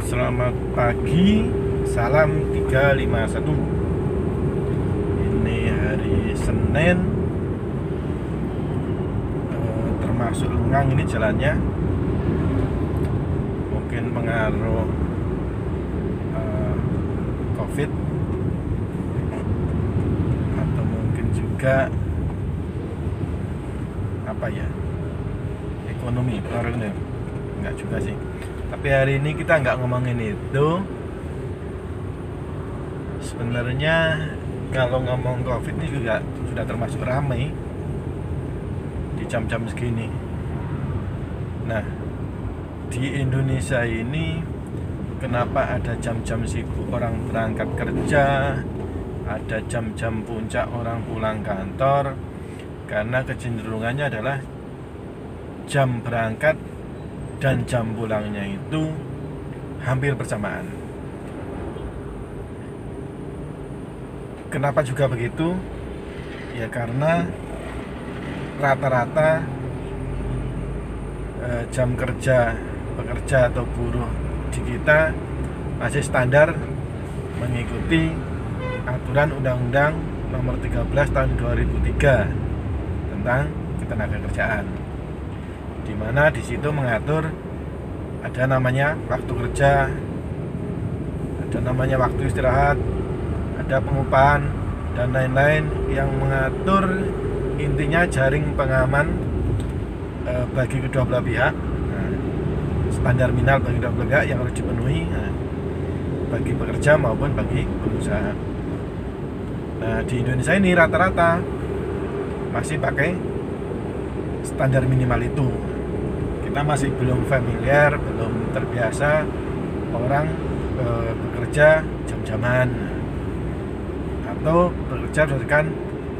Selamat pagi, salam 351. Ini hari Senin, termasuk lengang ini jalannya. Mungkin pengaruh COVID, atau mungkin juga ekonomi pengaruhnya. Enggak juga sih. Tapi hari ini kita nggak ngomongin itu. Sebenarnya kalau ngomong COVID ini juga sudah termasuk ramai di jam-jam segini. Nah, di Indonesia ini kenapa ada jam-jam sibuk orang berangkat kerja, ada jam-jam puncak orang pulang kantor? Karena kecenderungannya adalah jam berangkat dan jam pulangnya itu hampir bersamaan. Kenapa juga begitu? Ya karena rata-rata jam kerja pekerja atau buruh di kita masih standar mengikuti aturan Undang-Undang Nomor 13 Tahun 2003 tentang ketenagakerjaan, di mana di situ mengatur ada namanya waktu kerja, ada namanya waktu istirahat, ada pengupahan dan lain-lain yang mengatur intinya jaring pengaman bagi kedua belah pihak. Standar minimal bagi kedua belah pihak yang harus dipenuhi, bagi pekerja maupun bagi pengusaha. Nah, di Indonesia ini rata-rata masih pakai standar minimal itu. Kita masih belum familiar, belum terbiasa orang bekerja jam-jaman atau bekerja berdasarkan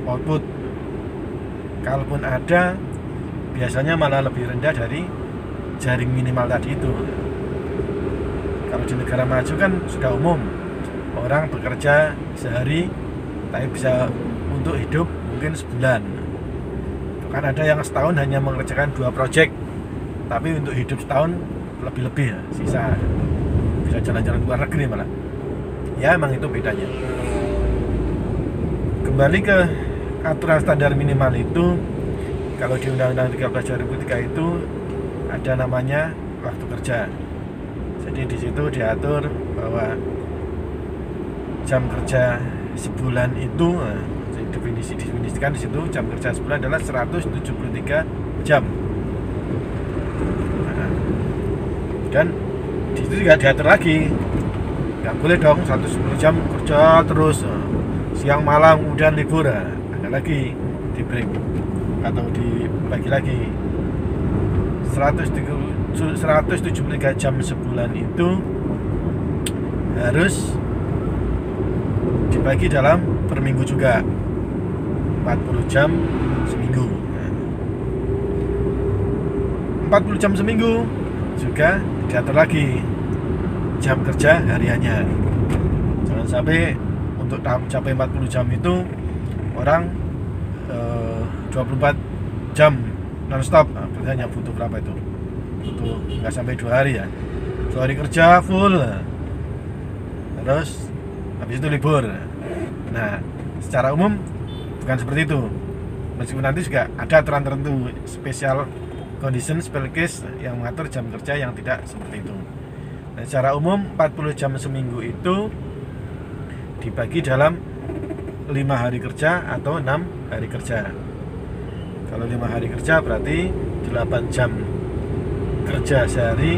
output. Kalaupun ada, biasanya malah lebih rendah dari jaring minimal tadi itu. Kalau di negara maju kan sudah umum, orang bekerja sehari tapi bisa untuk hidup mungkin sebulan. Kan ada yang setahun hanya mengerjakan 2 proyek, tapi untuk hidup setahun lebih-lebih ya, sisa bisa jalan-jalan luar negeri malah. Ya emang itu bedanya. Kembali ke aturan standar minimal itu, kalau di Undang-Undang 13 2003 itu ada namanya waktu kerja. Jadi di situ diatur bahwa jam kerja sebulan itu definisikan di situ jam kerja sebulan adalah 173 jam. Dan di situ juga diatur lagi, nggak boleh dong 110 jam kerja terus, siang malam kemudian libur. Ada lagi di break atau dibagi lagi. 173 jam sebulan itu harus dibagi dalam per minggu juga, 40 jam seminggu. 40 jam seminggu juga diatur lagi jam kerja hariannya. Jangan sampai untuk mencapai 40 jam itu orang 24 jam non-stop. Berarti hanya butuh berapa itu? Butuh nggak sampai 2 hari ya. 2 hari kerja full, terus habis itu libur. Nah, secara umum bukan seperti itu. Meskipun nanti juga ada aturan tertentu, special condition, special case yang mengatur jam kerja yang tidak seperti itu. Nah, secara umum 40 jam seminggu itu dibagi dalam 5 hari kerja atau 6 hari kerja. Kalau 5 hari kerja berarti 8 jam kerja sehari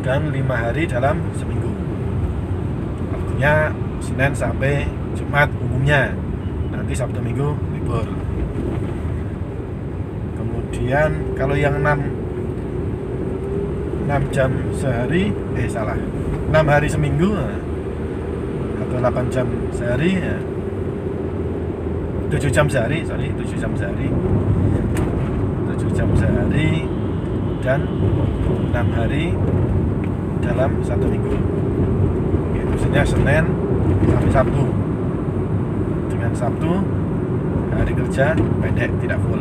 dan 5 hari dalam seminggu. Artinya Senin sampai Jumat umumnya, nanti Sabtu Minggu libur. Kemudian kalau yang 6 jam sehari, 6 hari seminggu atau 8 jam sehari, 7 jam sehari, 7 jam sehari, 7 jam sehari dan 6 hari dalam 1 minggu. Maksudnya Senin sampai Sabtu. Dengan Sabtu hari kerja pendek, tidak full.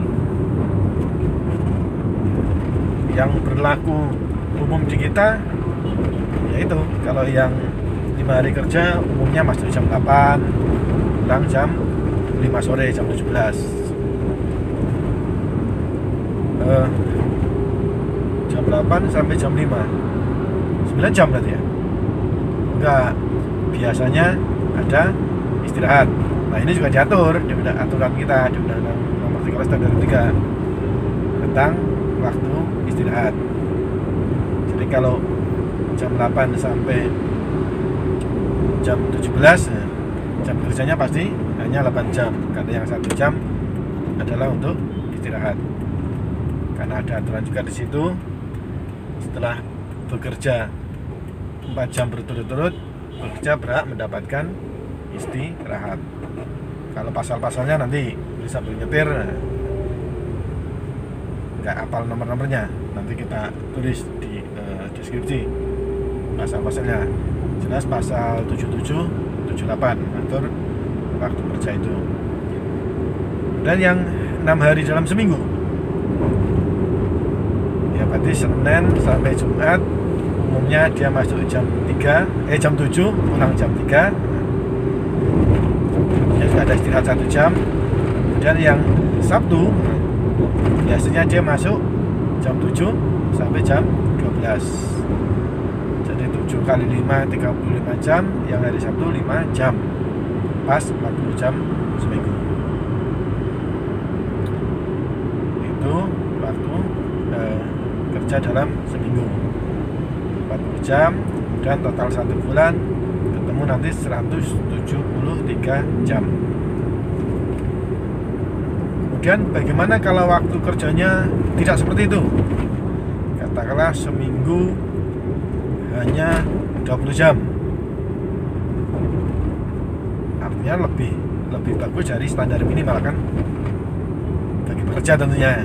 Yang berlaku umum di kita yaitu kalau yang 5 hari kerja umumnya masuk jam 8, pulang jam 5 sore, jam 17. Jam 8 sampai jam 5, 9 jam berarti ya? Enggak, biasanya ada istirahat. Nah ini juga diatur di aturan kita di Undang-Undang Nomor 13 Tahun 2003 tentang waktu istirahat. Jadi kalau jam 8 sampai jam 17 jam kerjanya pasti hanya 8 jam, karena yang 1 jam adalah untuk istirahat. Karena ada aturan juga di situ, setelah bekerja 4 jam berturut-turut, bekerja berhak mendapatkan istirahat. Kalau pasal-pasalnya nanti bisa nyetir, nggak hafal nomor-nomornya, nanti kita tulis di deskripsi pasal-pasalnya. Jelas pasal 77, 78 mengatur waktu kerja itu. Dan yang 6 hari dalam seminggu, ya berarti Senin sampai Jumat umumnya dia masuk jam 7, pulang jam 3. Ya sudah ada istirahat 1 jam. Dan yang Sabtu biasanya dia masuk jam 7 sampai jam 12. Jadi 7 kali 5, 35 jam. Yang hari Sabtu 5 jam, pas 40 jam seminggu. Itu waktu kerja dalam seminggu 40 jam, dan total 1 bulan ketemu nanti 173 jam. Kemudian bagaimana kalau waktu kerjanya tidak seperti itu? Katakanlah seminggu hanya 20 jam. Artinya lebih bagus dari standar minimal kan? Bagi pekerja tentunya.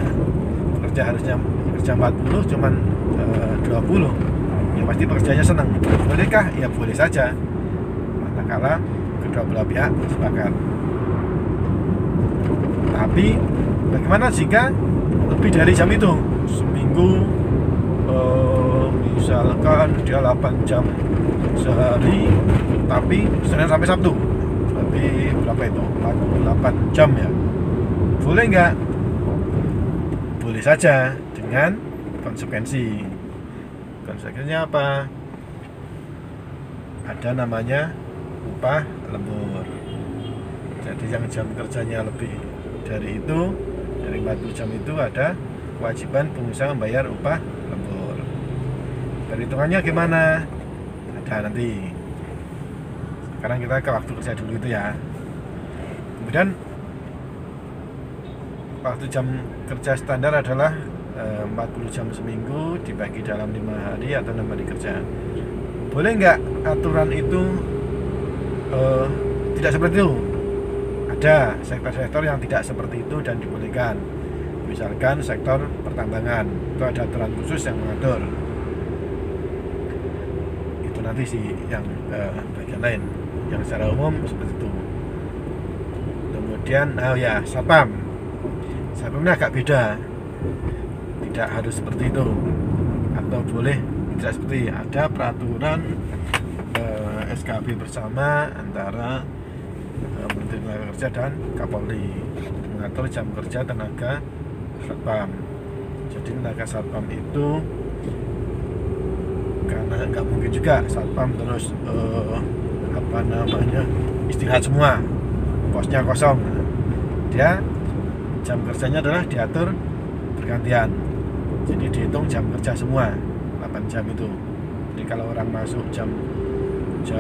Pekerja harusnya kerja 40 cuman 20. Ya pasti pekerjanya senang. Bolehkah? Ya boleh saja. Manakala kedua belah pihak sepakat. Tapi bagaimana jika lebih dari jam itu? Seminggu misalkan dia 8 jam sehari, tapi Senin sampai Sabtu, berarti berapa itu? 48 jam ya. Boleh nggak? Boleh saja, dengan konsekuensi. Konsekuensinya apa? Ada namanya upah lembur. Jadi yang jam kerjanya lebih dari itu, dari 40 jam itu, ada kewajiban pengusaha membayar upah lembur. Perhitungannya gimana? Ada nanti. Sekarang kita ke waktu kerja dulu itu ya. Kemudian waktu jam kerja standar adalah 40 jam seminggu dibagi dalam 5 hari atau 6 hari kerja. Boleh nggak aturan itu tidak seperti itu? Ada sektor-sektor yang tidak seperti itu dan dibolehkan. Misalkan sektor pertambangan, itu ada aturan khusus yang mengatur. Itu nanti sih yang bagian lain. Yang secara umum seperti itu. Kemudian, Satpam. Satpamnya agak beda. Tidak harus seperti itu, atau boleh tidak seperti. Ada peraturan SKB bersama antara Menteri Tenaga Kerja dan Kapolri mengatur jam kerja tenaga Satpam. Jadi tenaga Satpam itu, karena nggak mungkin juga Satpam terus istirahat semua, posnya kosong. Dia jam kerjanya adalah diatur bergantian. Jadi dihitung jam kerja semua 8 jam itu. Jadi kalau orang masuk jam 7,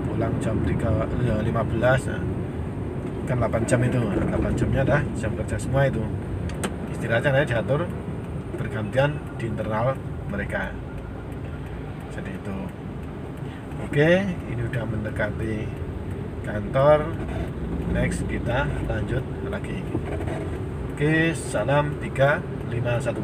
pulang jam 3.15, kan 8 jam itu. 8 jamnya adalah jam kerja semua itu. Istilahnya diatur bergantian di internal mereka. Jadi itu. Oke, ini udah mendekati kantor. Next kita lanjut lagi. Oke, salam 351.